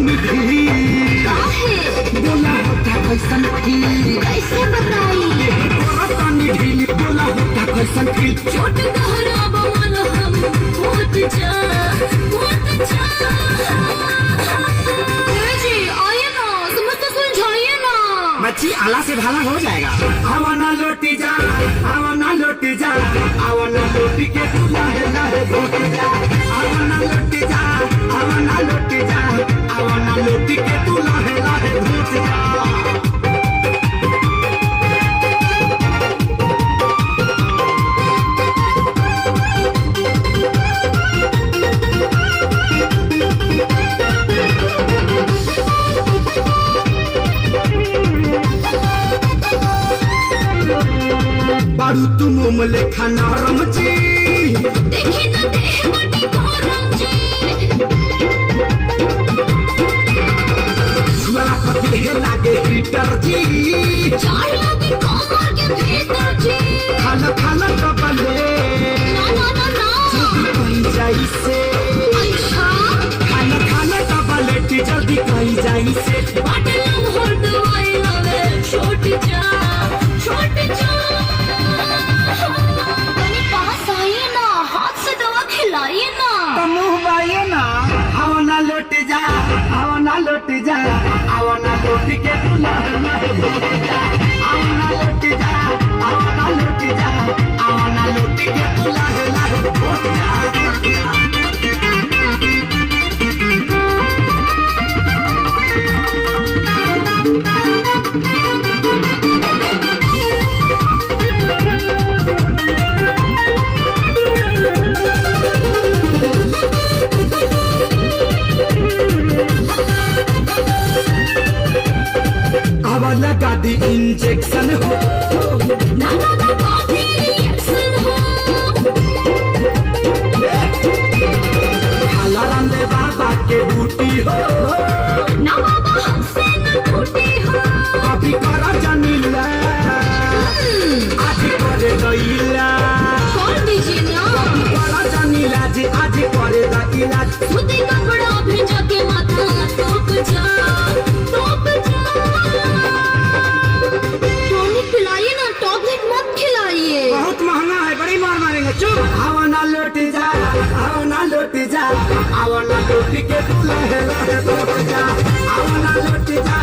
मीठी बोला होता कैसन फील कैसे बताई तानी ढीली बोला होता कैसन फील छोट गहरा बमन हम बहुत जा जी आइए ना समझते सुलझाइए ना मच्छी आला से भाला हो जाएगा। आवाना लोटी जा आवाना लोटी जा आवाना लोटी के तू लाहे लाहे घोटी जा आवाना लोटी जा आवाना लोटी जा आवाना लोटी के तू लाहे लाहे घोटी जा। बारू तू मोम लेखा नरम जी देखी ना देह बड़ी गरम जी छुआ पति है लागे हीटर जी चार लगी कमर के भीतर जी खाना खाना कपले ना ना ना ना कहीं जाई से अच्छा खाना खाना कपले जल्दी कहीं जाई से बाटलम हर दवाई लावे छोट जा कनी पास आइए ना हाथ से दवा खिलाइए ना तो मुँह बाइए ना आवाना लोट जा आवाना लोट जा आवाना लोट के तू लाहे लाहे घोटी जा आवाना लोट जा आवाना लोट जा आवाना लोट के तू लाहे लाहे घोटी जा। लगा दी इंजेक्शन हो ना ना ना कॉफी रिएक्शन हो हाला रामदेव बाबा के बूटी हो ना बाबा हमसे न टूटी हो कभी करा जमीला आज करे गईला कौन दीजिए ना कभी करा जमीला जी आज करे गईला सूती कपड़ा भेजा के माथा टोक जा खिलाइए ना टॉबलेट मत खिलाइए बहुत महंगा है बड़ी मार मारेंगे चुप आवाना लोट जा आवाना लोट जा आवाना लोट के तू लाहे लाहे घोट जा आवाना लोट जा